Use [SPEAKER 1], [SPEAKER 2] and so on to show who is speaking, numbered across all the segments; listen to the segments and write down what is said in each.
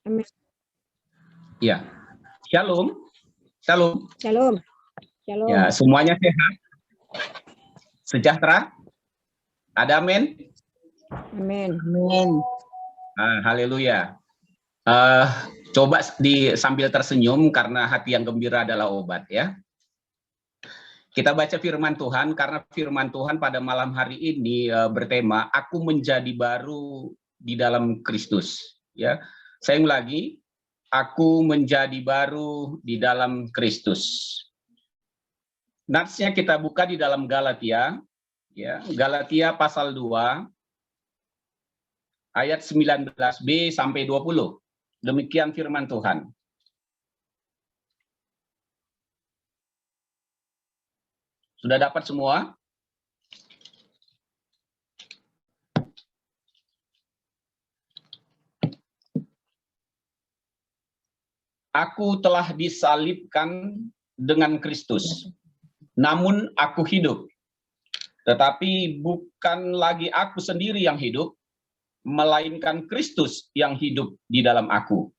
[SPEAKER 1] Amin.
[SPEAKER 2] Ya, shalom, shalom.
[SPEAKER 1] Shalom. Shalom.
[SPEAKER 2] Ya, semuanya sehat, sejahtera. Ada amin.
[SPEAKER 1] Amin. Amin.
[SPEAKER 2] Haleluya. Coba sambil tersenyum karena hati yang gembira adalah obat ya. Kita baca firman Tuhan karena firman Tuhan pada malam hari ini bertema aku menjadi baru di dalam Kristus ya. Saya lagi aku menjadi baru di dalam Kristus. Natsnya kita buka di dalam Galatia ya, Galatia pasal 2 ayat 19b sampai 20. Demikian firman Tuhan. Sudah dapat semua? Aku telah disalibkan dengan Kristus. Namun aku hidup. Tetapi bukan lagi aku sendiri yang hidup, melainkan Kristus yang hidup di dalam aku.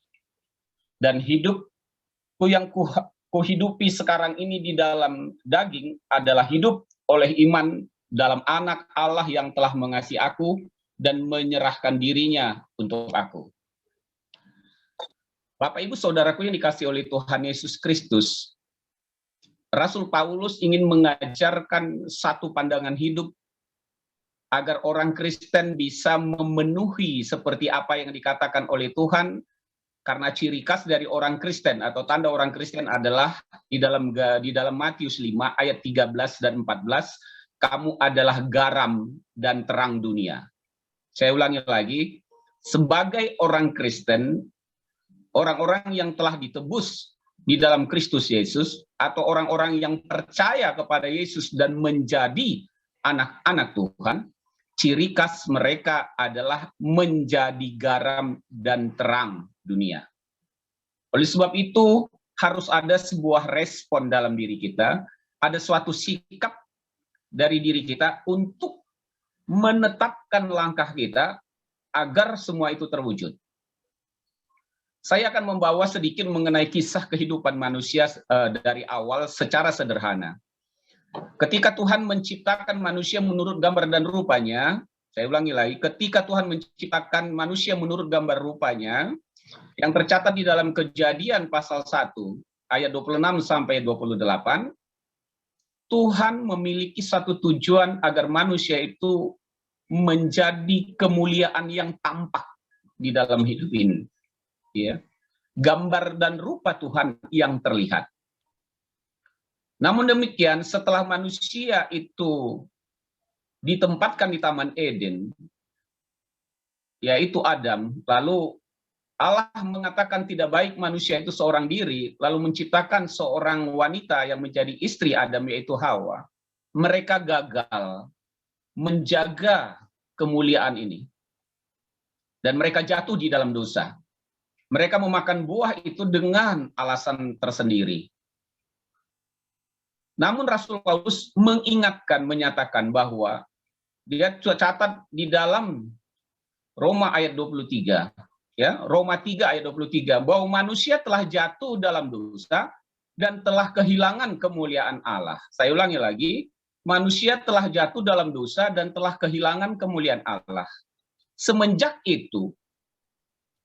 [SPEAKER 2] Dan hidupku yang kuhidupi sekarang ini di dalam daging adalah hidup oleh iman dalam anak Allah yang telah mengasihi aku dan menyerahkan dirinya untuk aku. Bapak Ibu Saudaraku yang dikasihi oleh Tuhan Yesus Kristus, Rasul Paulus ingin mengajarkan satu pandangan hidup agar orang Kristen bisa memenuhi seperti apa yang dikatakan oleh Tuhan, karena ciri khas dari orang Kristen atau tanda orang Kristen adalah di dalam Matius 5 ayat 13 dan 14, kamu adalah garam dan terang dunia. Saya ulangi lagi, sebagai orang Kristen, orang-orang yang telah ditebus di dalam Kristus Yesus atau orang-orang yang percaya kepada Yesus dan menjadi anak-anak Tuhan, ciri khas mereka adalah menjadi garam dan terang dunia. Oleh sebab itu, harus ada sebuah respon dalam diri kita, ada suatu sikap dari diri kita untuk menetapkan langkah kita agar semua itu terwujud. Saya akan membawa sedikit mengenai kisah kehidupan manusia dari awal secara sederhana. Ketika Tuhan menciptakan manusia menurut gambar dan rupanya, saya ulangi lagi, ketika Tuhan menciptakan manusia menurut gambar rupanya, yang tercatat di dalam Kejadian pasal 1 ayat 26 sampai 28, Tuhan memiliki satu tujuan agar manusia itu menjadi kemuliaan yang tampak di dalam hidup ini. Ya, gambar dan rupa Tuhan yang terlihat. Namun demikian, setelah manusia itu ditempatkan di Taman Eden, yaitu Adam, lalu Allah mengatakan tidak baik manusia itu seorang diri, lalu menciptakan seorang wanita yang menjadi istri Adam, yaitu Hawa. Mereka gagal menjaga kemuliaan ini. Dan mereka jatuh di dalam dosa. Mereka memakan buah itu dengan alasan tersendiri. Namun Rasul Paulus mengingatkan, menyatakan bahwa dia catat di dalam Roma ayat 23, ya, Roma 3 ayat 23, bahwa manusia telah jatuh dalam dosa dan telah kehilangan kemuliaan Allah. Saya ulangi lagi, manusia telah jatuh dalam dosa dan telah kehilangan kemuliaan Allah. Semenjak itu,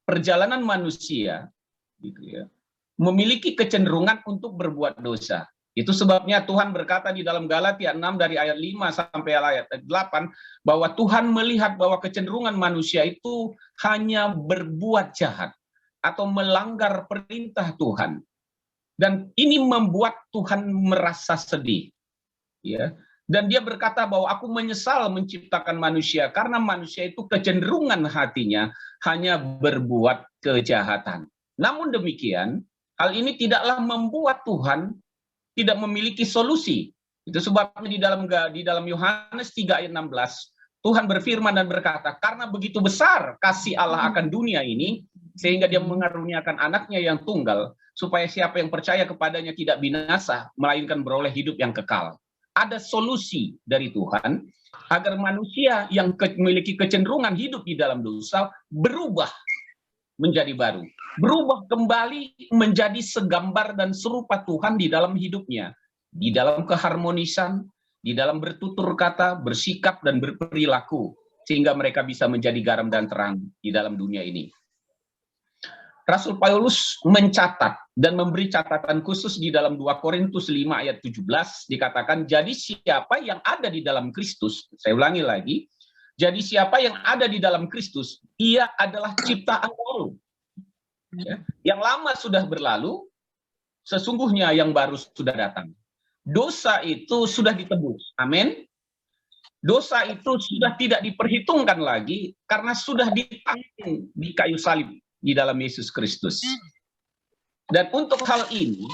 [SPEAKER 2] perjalanan manusia gitu ya, memiliki kecenderungan untuk berbuat dosa. Itu sebabnya Tuhan berkata di dalam Galatia 6 dari ayat 5 sampai ayat 8 bahwa Tuhan melihat bahwa kecenderungan manusia itu hanya berbuat jahat atau melanggar perintah Tuhan. Dan ini membuat Tuhan merasa sedih. Ya. Dan dia berkata bahwa aku menyesal menciptakan manusia karena manusia itu kecenderungan hatinya hanya berbuat kejahatan. Namun demikian, hal ini tidaklah membuat Tuhan tidak memiliki solusi. Itu sebabnya di dalam Yohanes 3 ayat 16, Tuhan berfirman dan berkata, karena begitu besar kasih Allah akan dunia ini, sehingga dia mengaruniakan anaknya yang tunggal, supaya siapa yang percaya kepadanya tidak binasa, melainkan beroleh hidup yang kekal. Ada solusi dari Tuhan agar manusia yang memiliki kecenderungan hidup di dalam dosa berubah menjadi baru. Berubah kembali menjadi segambar dan serupa Tuhan di dalam hidupnya. Di dalam keharmonisan, di dalam bertutur kata, bersikap, dan berperilaku. Sehingga mereka bisa menjadi garam dan terang di dalam dunia ini. Rasul Paulus mencatat dan memberi catatan khusus di dalam 2 Korintus 5 ayat 17 dikatakan, jadi siapa yang ada di dalam Kristus, saya ulangi lagi, jadi siapa yang ada di dalam Kristus, ia adalah ciptaan baru. Ya, yang lama sudah berlalu, sesungguhnya yang baru sudah datang. Dosa itu sudah ditebus, amin. Dosa itu sudah tidak diperhitungkan lagi karena sudah ditanggung di kayu salib di dalam Yesus Kristus. Dan untuk hal ini,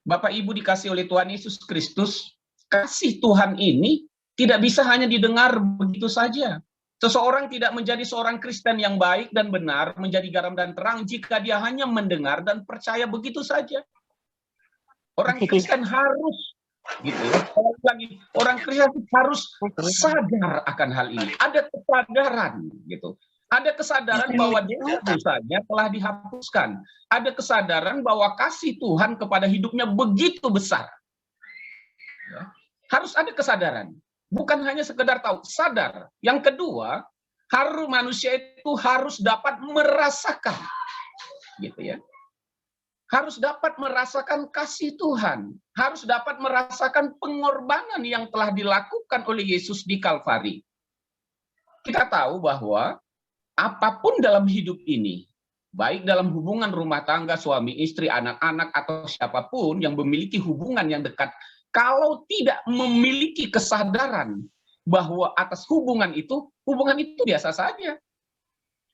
[SPEAKER 2] Bapak Ibu dikasih oleh Tuhan Yesus Kristus, kasih Tuhan ini tidak bisa hanya didengar begitu saja. Seseorang tidak menjadi seorang Kristen yang baik dan benar, menjadi garam dan terang jika dia hanya mendengar dan percaya begitu saja. Orang Kristen harus, gitu ya, orang Kristen harus sadar akan hal ini. Ada kesadaran, gitu. Ada kesadaran bahwa dosanya telah dihapuskan. Ada kesadaran bahwa kasih Tuhan kepada hidupnya begitu besar. Ya. Harus ada kesadaran. Bukan hanya sekedar tahu, sadar. Yang kedua, manusia itu harus dapat merasakan. Gitu ya. Harus dapat merasakan kasih Tuhan. Harus dapat merasakan pengorbanan yang telah dilakukan oleh Yesus di Kalvari. Kita tahu bahwa apapun dalam hidup ini, baik dalam hubungan rumah tangga, suami, istri, anak-anak, atau siapapun yang memiliki hubungan yang dekat, kalau tidak memiliki kesadaran bahwa atas hubungan itu biasa saja.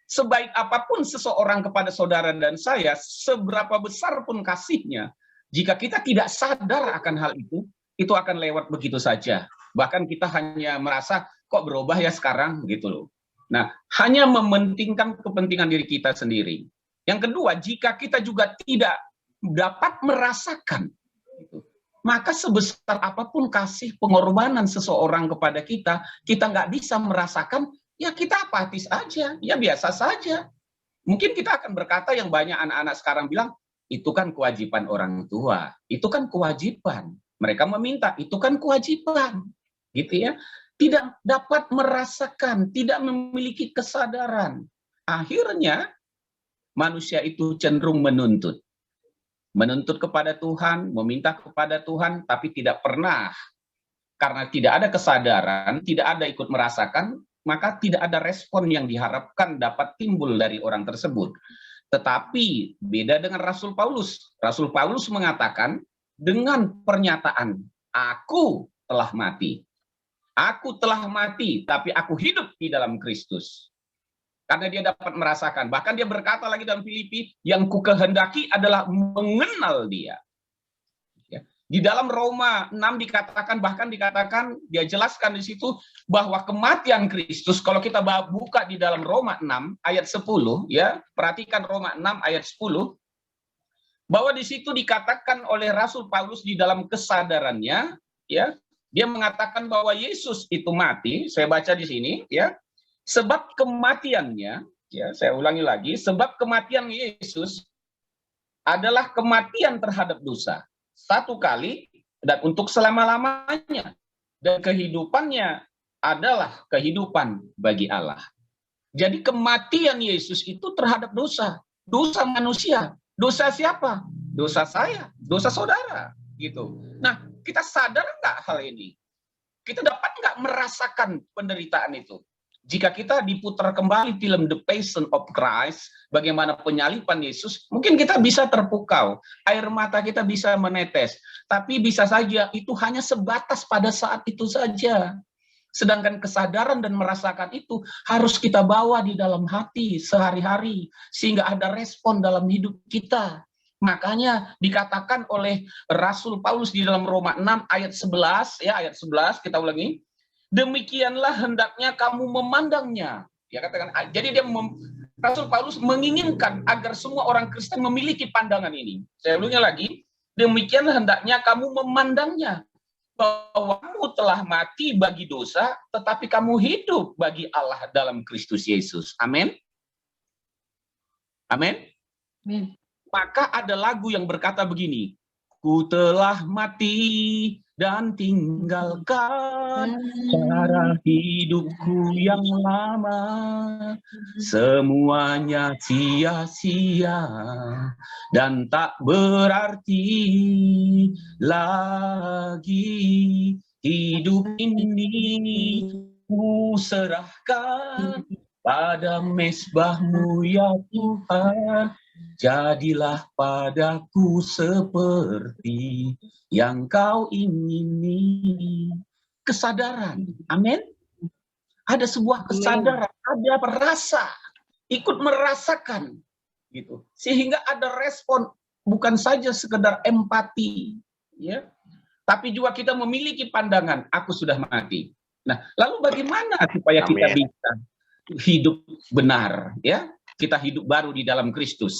[SPEAKER 2] Sebaik apapun seseorang kepada saudara dan saya, seberapa besar pun kasihnya, jika kita tidak sadar akan hal itu akan lewat begitu saja. Bahkan kita hanya merasa, kok berubah ya sekarang, gitu loh. Nah, hanya mementingkan kepentingan diri kita sendiri. Yang kedua, jika kita juga tidak dapat merasakan, maka sebesar apapun kasih pengorbanan seseorang kepada kita, kita nggak bisa merasakan, ya kita apatis aja, ya biasa saja. Mungkin kita akan berkata yang banyak anak-anak sekarang bilang, itu kan kewajiban orang tua, itu kan kewajiban. Mereka meminta, itu kan kewajiban. Gitu ya. Tidak dapat merasakan, tidak memiliki kesadaran. Akhirnya, manusia itu cenderung menuntut. Menuntut kepada Tuhan, meminta kepada Tuhan, tapi tidak pernah. Karena tidak ada kesadaran, tidak ada ikut merasakan, maka tidak ada respon yang diharapkan dapat timbul dari orang tersebut. Tetapi beda dengan Rasul Paulus. Rasul Paulus mengatakan dengan pernyataan, aku telah mati. Aku telah mati, tapi aku hidup di dalam Kristus. Karena dia dapat merasakan. Bahkan dia berkata lagi dalam Filipi, yang kukehendaki adalah mengenal dia. Ya. Di dalam Roma 6 bahkan dikatakan, dia jelaskan di situ, bahwa kematian Kristus, kalau kita buka di dalam Roma 6 ayat 10, ya, perhatikan Roma 6 ayat 10, bahwa di situ dikatakan oleh Rasul Paulus di dalam kesadarannya, ya, dia mengatakan bahwa Yesus itu mati, saya baca di sini, ya, sebab kematiannya, ya, saya ulangi lagi, sebab kematian Yesus adalah kematian terhadap dosa. Satu kali dan untuk selama-lamanya. Dan kehidupannya adalah kehidupan bagi Allah. Jadi kematian Yesus itu terhadap dosa. Dosa manusia. Dosa siapa? Dosa saya, dosa saudara. Gitu. Nah, kita sadar nggak hal ini? Kita dapat nggak merasakan penderitaan itu? Jika kita diputar kembali film The Passion of Christ, bagaimana penyaliban Yesus, mungkin kita bisa terpukau, air mata kita bisa menetes, tapi bisa saja itu hanya sebatas pada saat itu saja. Sedangkan kesadaran dan merasakan itu harus kita bawa di dalam hati sehari-hari, sehingga ada respon dalam hidup kita. Makanya dikatakan oleh Rasul Paulus di dalam Roma 6 ayat 11, ya, ayat 11 kita ulangi. Demikianlah hendaknya kamu memandangnya. Ya, katakan. Jadi Rasul Paulus menginginkan agar semua orang Kristen memiliki pandangan ini. Saya ulangi lagi. Demikianlah hendaknya kamu memandangnya, bahwa kamu telah mati bagi dosa, tetapi kamu hidup bagi Allah dalam Kristus Yesus. Amin. Amin.
[SPEAKER 1] Amin.
[SPEAKER 2] Maka ada lagu yang berkata begini, ku telah mati dan tinggalkan cara hidupku yang lama, semuanya sia-sia dan tak berarti lagi. Hidup ini ku serahkan pada mezbah-Mu ya Tuhan. Jadilah padaku seperti yang Kau ingini. Kesadaran, amin. Ada sebuah kesadaran, ada rasa, ikut merasakan, gitu. Sehingga ada respon, bukan saja sekedar empati, ya, tapi juga kita memiliki pandangan, aku sudah mati. Nah, lalu bagaimana supaya kita bisa hidup benar, ya? Kita hidup baru di dalam Kristus.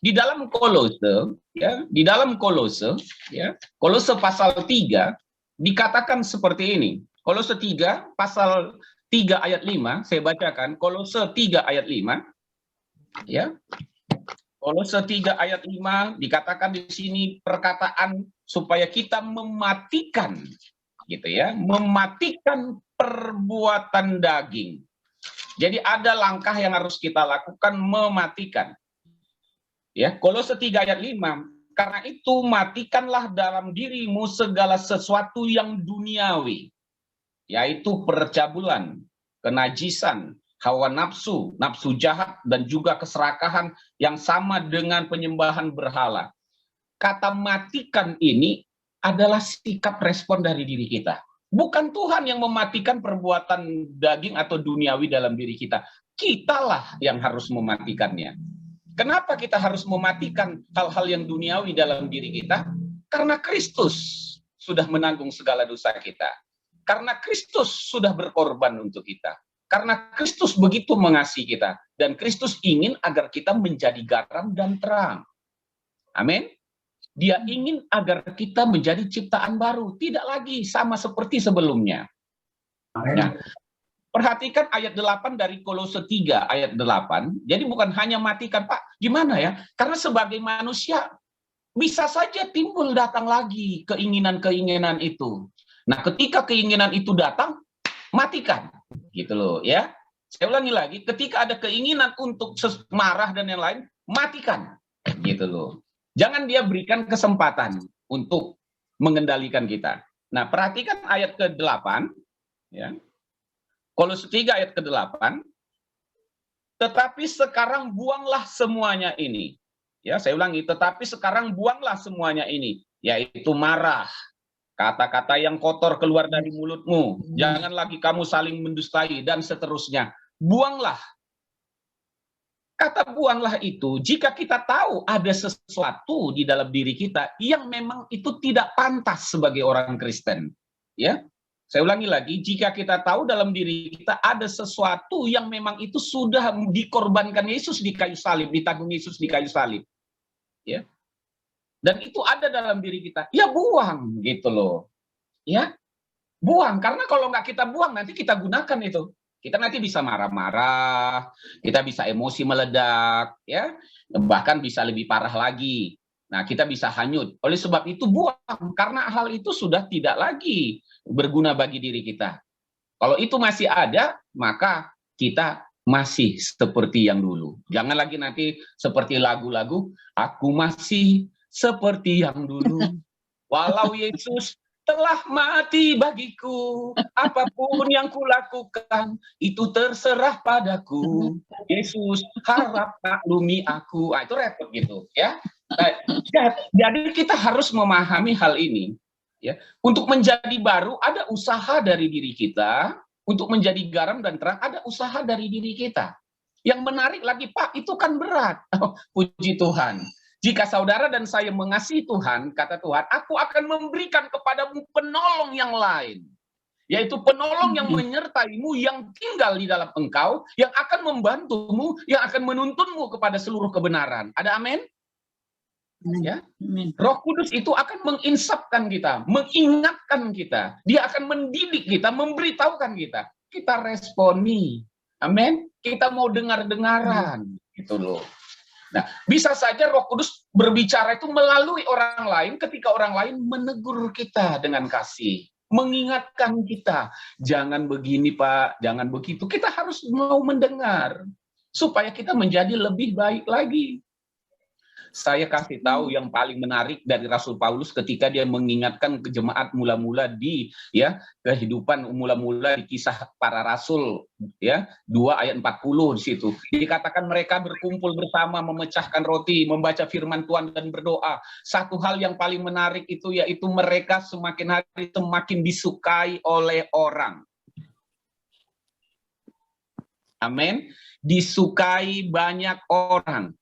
[SPEAKER 2] Di dalam Kolose, ya, di dalam Kolose, ya, Kolose pasal 3 dikatakan seperti ini. Kolose 3 pasal 3 ayat 5, saya bacakan. Kolose 3 ayat 5, ya. Kolose 3 ayat 5 dikatakan di sini perkataan supaya kita mematikan, gitu ya, mematikan perbuatan daging. Jadi ada langkah yang harus kita lakukan, mematikan. Ya, Kolose 3 ayat 5, karena itu matikanlah dalam dirimu segala sesuatu yang duniawi, yaitu percabulan, kenajisan, hawa nafsu, nafsu jahat, dan juga keserakahan yang sama dengan penyembahan berhala. Kata matikan ini adalah sikap respon dari diri kita. Bukan Tuhan yang mematikan perbuatan daging atau duniawi dalam diri kita. Kitalah yang harus mematikannya. Kenapa kita harus mematikan hal-hal yang duniawi dalam diri kita? Karena Kristus sudah menanggung segala dosa kita. Karena Kristus sudah berkorban untuk kita. Karena Kristus begitu mengasihi kita. Dan Kristus ingin agar kita menjadi garam dan terang. Amin. Dia ingin agar kita menjadi ciptaan baru, tidak lagi sama seperti sebelumnya. Nah, perhatikan ayat 8 dari Kolose 3 ayat 8. Jadi bukan hanya matikan, Pak. Gimana ya? Karena sebagai manusia bisa saja timbul datang lagi keinginan-keinginan itu. Nah, ketika keinginan itu datang, matikan. Gitu loh, ya. Saya ulangi lagi, ketika ada keinginan untuk marah dan yang lain, matikan. Gitu loh. Jangan dia berikan kesempatan untuk mengendalikan kita. Nah, perhatikan ayat ke-8, ya. Kolose 3 ayat ke-8. Tetapi sekarang buanglah semuanya ini. Ya, saya ulangi, tetapi sekarang buanglah semuanya ini, yaitu marah, kata-kata yang kotor keluar dari mulutmu, jangan lagi kamu saling mendustai, dan seterusnya. Buanglah. Kata buanglah itu, jika kita tahu ada sesuatu di dalam diri kita yang memang itu tidak pantas sebagai orang Kristen. Ya, saya ulangi lagi, jika kita tahu dalam diri kita ada sesuatu yang memang itu sudah dikorbankan Yesus di kayu salib, ditanggung Yesus di kayu salib. Ya. Dan itu ada dalam diri kita. Ya buang gitu loh. Ya. Buang, karena kalau nggak kita buang nanti kita gunakan itu. Kita nanti bisa marah-marah, kita bisa emosi meledak, ya, bahkan bisa lebih parah lagi. Nah, kita bisa hanyut. Oleh sebab itu buang, karena hal itu sudah tidak lagi berguna bagi diri kita. Kalau itu masih ada, maka kita masih seperti yang dulu. Jangan lagi nanti seperti lagu-lagu, aku masih seperti yang dulu. Walau Yesus telah mati bagiku, apapun yang kulakukan, itu terserah padaku. Yesus harap maklumi aku. Ah, itu repot gitu, ya. Jadi kita harus memahami hal ini, ya. Untuk menjadi baru ada usaha dari diri kita, untuk menjadi garam dan terang ada usaha dari diri kita. Yang menarik lagi, Pak, itu kan berat. Oh, puji Tuhan. Jika saudara dan saya mengasihi Tuhan, kata Tuhan, aku akan memberikan kepadamu penolong yang lain. Yaitu penolong yang menyertaimu, yang tinggal di dalam engkau, yang akan membantumu, yang akan menuntunmu kepada seluruh kebenaran. Ada amin? Ya? Roh Kudus itu akan menginsapkan kita, mengingatkan kita. Dia akan mendidik kita, memberitahukan kita. Kita responi. Amin? Kita mau dengar-dengaran. Gitu loh. Nah, bisa saja Roh Kudus berbicara itu melalui orang lain ketika orang lain menegur kita dengan kasih, mengingatkan kita, jangan begini Pak, jangan begitu. Kita harus mau mendengar supaya kita menjadi lebih baik lagi. Saya kasih tahu yang paling menarik dari Rasul Paulus ketika dia mengingatkan ke jemaat mula-mula di kehidupan mula-mula di Kisah Para Rasul 2 ayat 40 di situ. Dikatakan mereka berkumpul bersama memecahkan roti, membaca firman Tuhan dan berdoa. Satu hal yang paling menarik itu yaitu mereka semakin hari semakin disukai oleh orang. Amin. Disukai banyak orang.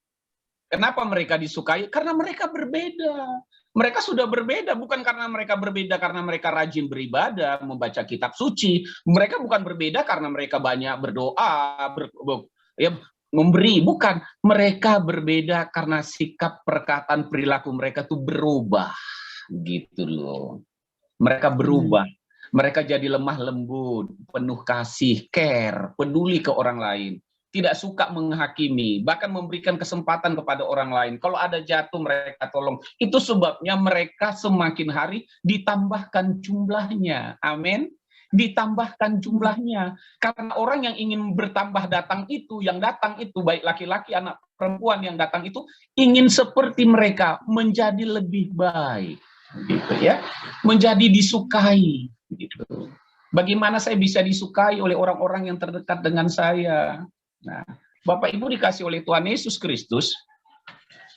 [SPEAKER 2] Kenapa mereka disukai? Karena mereka berbeda. Mereka sudah berbeda, bukan karena mereka berbeda karena mereka rajin beribadah, membaca kitab suci. Mereka bukan berbeda karena mereka banyak berdoa, memberi. Bukan. Mereka berbeda karena sikap, perkataan, perilaku mereka tuh berubah. Gitu loh. Mereka berubah. Mereka jadi lemah lembut, penuh kasih, care, peduli ke orang lain. Tidak suka menghakimi, bahkan memberikan kesempatan kepada orang lain. Kalau ada jatuh, mereka tolong. Itu sebabnya mereka semakin hari ditambahkan jumlahnya. Amin. Ditambahkan jumlahnya. Karena orang yang ingin bertambah datang itu, yang datang itu, baik laki-laki, anak perempuan yang datang itu, ingin seperti mereka, menjadi lebih baik. Gitu ya. Menjadi disukai. Gitu. Bagaimana saya bisa disukai oleh orang-orang yang terdekat dengan saya? Nah, Bapak Ibu dikasih oleh Tuhan Yesus Kristus,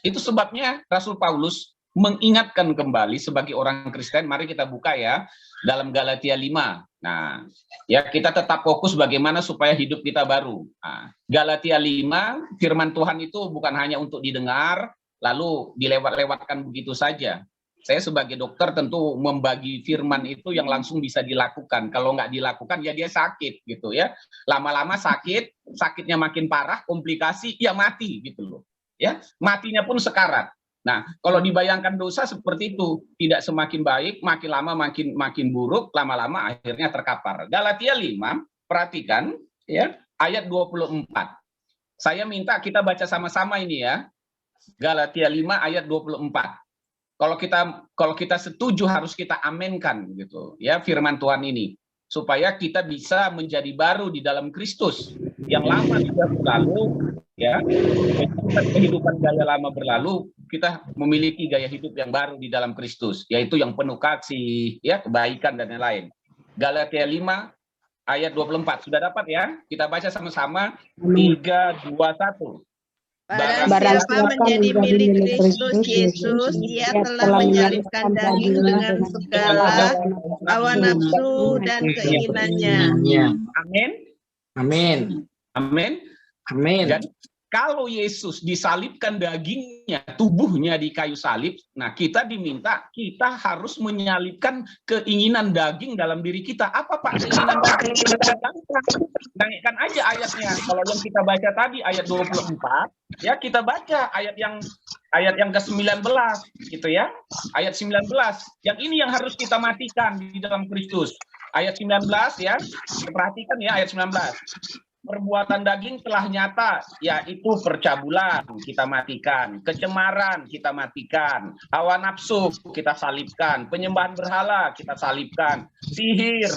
[SPEAKER 2] itu sebabnya Rasul Paulus mengingatkan kembali sebagai orang Kristen. Mari kita buka ya dalam Galatia 5. Nah, ya kita tetap fokus bagaimana supaya hidup kita baru. Nah, Galatia 5, firman Tuhan itu bukan hanya untuk didengar lalu dilewat-lewatkan begitu saja. Saya sebagai dokter tentu membagi firman itu yang langsung bisa dilakukan. Kalau nggak dilakukan ya dia sakit gitu ya. Lama-lama sakitnya makin parah, komplikasi, ya mati gitu loh. Ya, matinya pun sekarat. Nah, kalau dibayangkan dosa seperti itu, tidak semakin baik, makin lama makin buruk, lama-lama akhirnya terkapar. Galatia 5, perhatikan ya, ayat 24. Saya minta kita baca sama-sama ini ya. Galatia 5 ayat 24. Kalau kita setuju harus kita amenkan gitu ya firman Tuhan ini supaya kita bisa menjadi baru di dalam Kristus. Yang lama sudah berlalu ya, kehidupan gaya lama berlalu, kita memiliki gaya hidup yang baru di dalam Kristus, yaitu yang penuh kasih, ya, kebaikan dan lain-lain. Galatia 5 ayat 24 sudah dapat ya? Kita baca sama-sama 3, 2, 1.
[SPEAKER 3] Barang siapa menjadi milik Kristus Yesus, ia telah menyalibkan daging dengan segala hawa nafsu dan keinginannya.
[SPEAKER 2] Amin.
[SPEAKER 4] Amin.
[SPEAKER 2] Amin.
[SPEAKER 4] Amin.
[SPEAKER 2] Jadi, kalau Yesus disalibkan dagingnya, tubuhnya di kayu salib, nah kita diminta, kita harus menyalibkan keinginan daging dalam diri kita. Apa Pak keinginan daging? Naikkan aja ayatnya. Kalau yang kita baca tadi ayat 24, ya kita baca ayat yang ke-19 gitu ya. Ayat 19. Yang ini yang harus kita matikan di dalam Kristus. Ayat 19 ya. Perhatikan ya ayat 19. Perbuatan daging telah nyata, yaitu percabulan kita matikan, kecemaran kita matikan, hawa nafsu kita salibkan, penyembahan berhala kita salibkan, sihir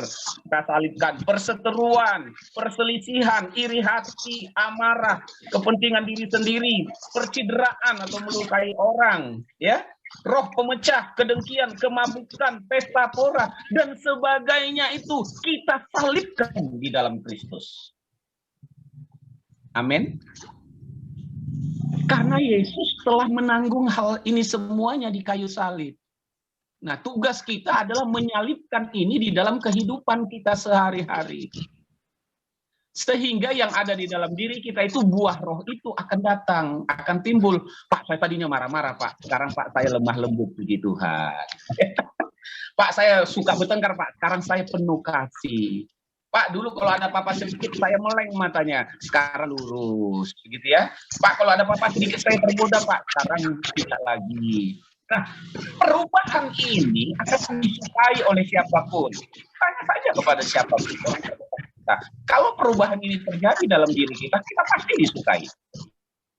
[SPEAKER 2] kita salibkan, perseteruan, perselisihan, iri hati, amarah, kepentingan diri sendiri, percideraan atau melukai orang, ya, roh pemecah, kedengkian, kemabukan, pesta pora, dan sebagainya itu kita salibkan di dalam Kristus. Amin. Karena Yesus telah menanggung hal ini semuanya di kayu salib. Nah, tugas kita adalah menyalibkan ini di dalam kehidupan kita sehari-hari. Sehingga yang ada di dalam diri kita itu buah roh itu akan datang, akan timbul. Pak, saya tadinya marah-marah, Pak. Sekarang Pak saya lemah lembut, puji Tuhan. Pak, saya suka bertengkar, Pak. Sekarang saya penuh kasih. Pak, dulu kalau ada apa-apa sedikit saya meleng matanya, sekarang lurus, gitu ya. Pak, kalau ada apa-apa sedikit saya tergoda, Pak, sekarang tidak lagi. Nah, perubahan ini akan disukai oleh siapapun. Tanya saja kepada siapapun. Nah, kalau perubahan ini terjadi dalam diri kita, kita pasti disukai.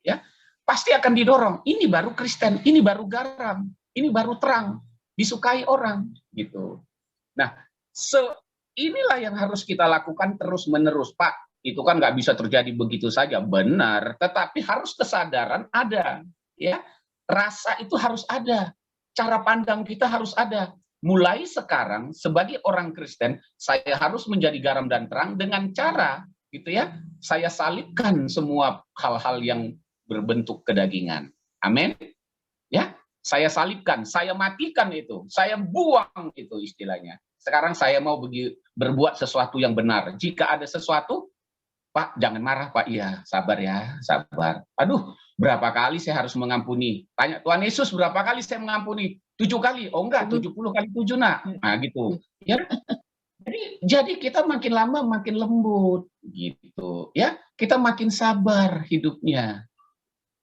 [SPEAKER 2] Ya, pasti akan didorong. Ini baru Kristen, ini baru garam, ini baru terang, disukai orang gitu. Nah, inilah yang harus kita lakukan terus-menerus, Pak. Itu kan nggak bisa terjadi begitu saja, benar. Tetapi harus kesadaran ada, ya. Rasa itu harus ada, cara pandang kita harus ada. Mulai sekarang sebagai orang Kristen, saya harus menjadi garam dan terang dengan cara, gitu ya. Saya salibkan semua hal-hal yang berbentuk kedagingan. Amin. Ya, saya salibkan, saya matikan itu, saya buang itu istilahnya. Sekarang saya mau berbuat sesuatu yang benar. Jika ada sesuatu, Pak, jangan marah, Pak. Iya, sabar ya, sabar. Aduh, berapa kali saya harus mengampuni? Tanya Tuhan Yesus, berapa kali saya mengampuni? 7 kali. Oh enggak, 70 kali 7, nak. Nah, gitu. Ya. Jadi kita makin lama makin lembut gitu, ya. Kita makin sabar hidupnya.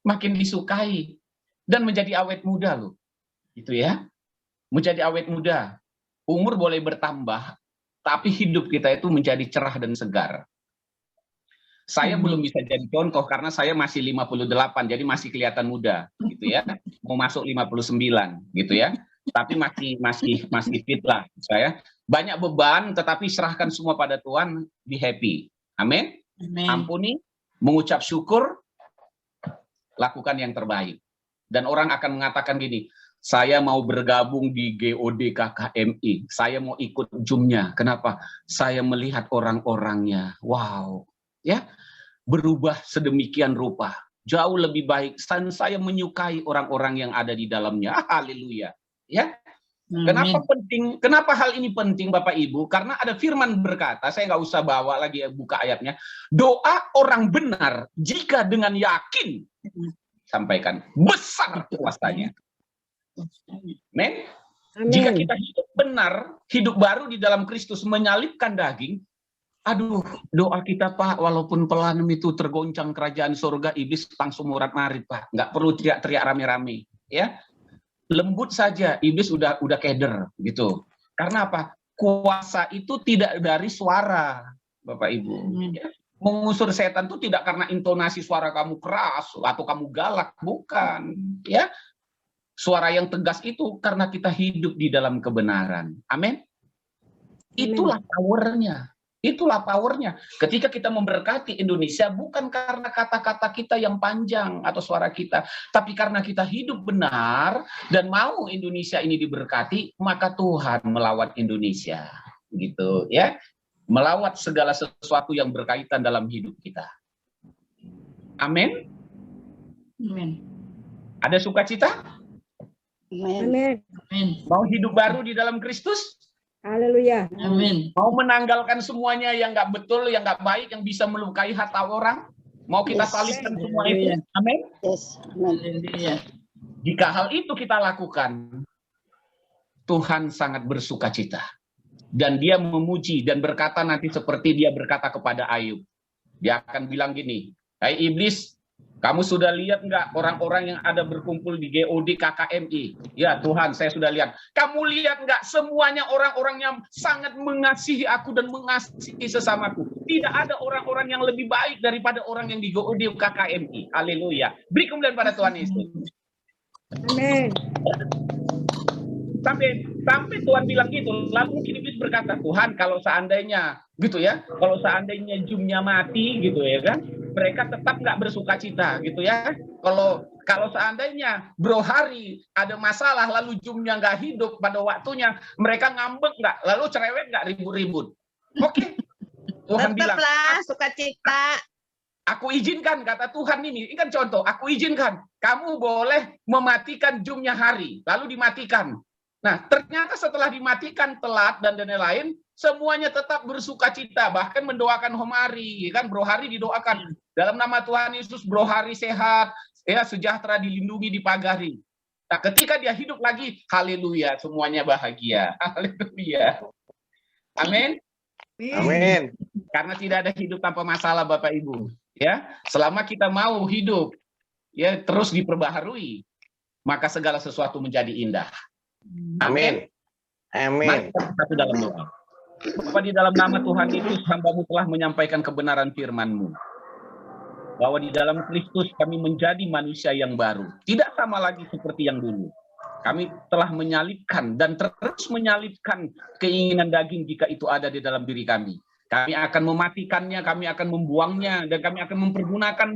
[SPEAKER 2] Makin disukai dan menjadi awet muda loh. Gitu ya. Menjadi awet muda. Umur boleh bertambah, tapi hidup kita itu menjadi cerah dan segar. Saya belum bisa jadi contoh karena saya masih 58, jadi masih kelihatan muda, gitu ya. Mau masuk 59, gitu ya. Tapi masih fit lah saya. Banyak beban, tetapi serahkan semua pada Tuhan, be happy. Amin. Ampuni, mengucap syukur, lakukan yang terbaik. Dan orang akan mengatakan gini, saya mau bergabung di GOD KKMI, saya mau ikut Zoom-nya. Kenapa? Saya melihat orang-orangnya. Wow. Ya, berubah sedemikian rupa, jauh lebih baik. Dan saya menyukai orang-orang yang ada di dalamnya. Haleluya. Ya. Kenapa penting? Kenapa hal ini penting, Bapak Ibu? Karena ada firman berkata, saya nggak usah bawa lagi buka ayatnya. Doa orang benar jika dengan yakin sampaikan besar kuasanya. Amin. Jika kita hidup benar, hidup baru di dalam Kristus, menyalibkan daging. Aduh, doa kita, Pak, walaupun pelan itu tergoncang kerajaan surga, iblis langsung murat-marit, Pak. Nggak perlu teriak-teriak rame-rame, ya. Lembut saja, iblis udah keder, gitu. Karena apa? Kuasa itu tidak dari suara, Bapak Ibu. Ya. Mengusir setan itu tidak karena intonasi suara kamu keras atau kamu galak, bukan. Ya, suara yang tegas itu karena kita hidup di dalam kebenaran. Amin. Itulah powernya. Itulah powernya. Ketika kita memberkati Indonesia bukan karena kata-kata kita yang panjang atau suara kita, tapi karena kita hidup benar dan mau Indonesia ini diberkati, maka Tuhan melawat Indonesia, gitu ya. Melawat segala sesuatu yang berkaitan dalam hidup kita. Amin.
[SPEAKER 5] Amin.
[SPEAKER 2] Ada sukacita?
[SPEAKER 1] Amin.
[SPEAKER 2] Mau hidup baru di dalam Kristus?
[SPEAKER 1] Haleluya.
[SPEAKER 5] Amin.
[SPEAKER 2] Mau menanggalkan semuanya yang nggak betul, yang nggak baik, yang bisa melukai hati orang? Mau kita salibkan semua itu? Amin.
[SPEAKER 5] Yes. Amin.
[SPEAKER 2] Jika hal itu kita lakukan, Tuhan sangat bersukacita. Dan dia memuji dan berkata nanti seperti dia berkata kepada Ayub. Dia akan bilang gini, hai iblis, kamu sudah lihat nggak orang-orang yang ada berkumpul di GOD KKMI? Ya Tuhan, saya sudah lihat. Kamu lihat nggak semuanya orang-orang yang sangat mengasihi aku dan mengasihi sesamaku. Tidak ada orang-orang yang lebih baik daripada orang yang di GOD KKMI. Haleluya. Beri kemuliaan pada Tuhan Yesus.
[SPEAKER 1] Amin.
[SPEAKER 2] Sampai Tuhan bilang gitu. Lalu mungkin iblis berkata, Tuhan kalau seandainya gitu ya, kalau seandainya Zoom-nya mati gitu ya kan, mereka tetap nggak bersukacita gitu ya. Kalau seandainya Bro Hari ada masalah lalu Zoom-nya nggak hidup pada waktunya, mereka ngambek nggak, lalu cerewet nggak ribut-ribut. Oke. Tuhan bilang,
[SPEAKER 3] sukacita.
[SPEAKER 2] Aku izinkan, kata Tuhan ini kan contoh, aku izinkan kamu boleh mematikan Zoom-nya Hari, lalu dimatikan. Nah, ternyata setelah dimatikan telat dan lain-lain, semuanya tetap bersukacita, bahkan mendoakan Homari, kan Bro Hari didoakan dalam nama Tuhan Yesus, Bro Hari sehat, ya sejahtera, dilindungi, dipagari. Nah, ketika dia hidup lagi, haleluya, semuanya bahagia. Haleluya. Amin.
[SPEAKER 6] Amin.
[SPEAKER 2] Karena tidak ada hidup tanpa masalah, Bapak Ibu. Ya, selama kita mau hidup ya terus diperbaharui, maka segala sesuatu menjadi indah.
[SPEAKER 6] Amin. Amin.
[SPEAKER 2] Mari kita bersatu dalam doa. Bapa, di dalam nama Tuhan Yesus, hamba-Mu telah menyampaikan kebenaran firman-Mu. bahwa di dalam Kristus kami menjadi manusia yang baru. Tidak sama lagi seperti yang dulu. Kami telah menyalibkan dan terus menyalibkan keinginan daging jika itu ada di dalam diri kami. Kami akan mematikannya, kami akan membuangnya, dan kami akan mempergunakan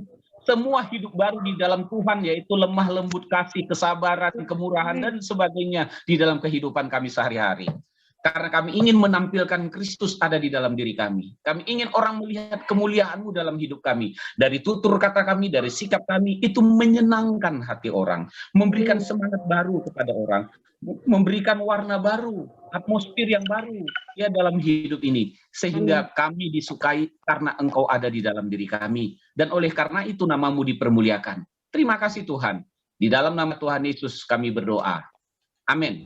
[SPEAKER 2] semua hidup baru di dalam Tuhan, yaitu lemah lembut, kasih, kesabaran, kemurahan, dan sebagainya di dalam kehidupan kami sehari-hari. Karena kami ingin menampilkan Kristus ada di dalam diri kami. Kami ingin orang melihat kemuliaan-Mu dalam hidup kami. Dari tutur kata kami, dari sikap kami, itu menyenangkan hati orang. Memberikan semangat baru kepada orang. Memberikan warna baru, atmosfer yang baru ya dalam hidup ini. Sehingga kami disukai karena Engkau ada di dalam diri kami. Dan oleh karena itu nama-Mu dipermuliakan. Terima kasih Tuhan. Di dalam nama Tuhan Yesus kami berdoa. Amin.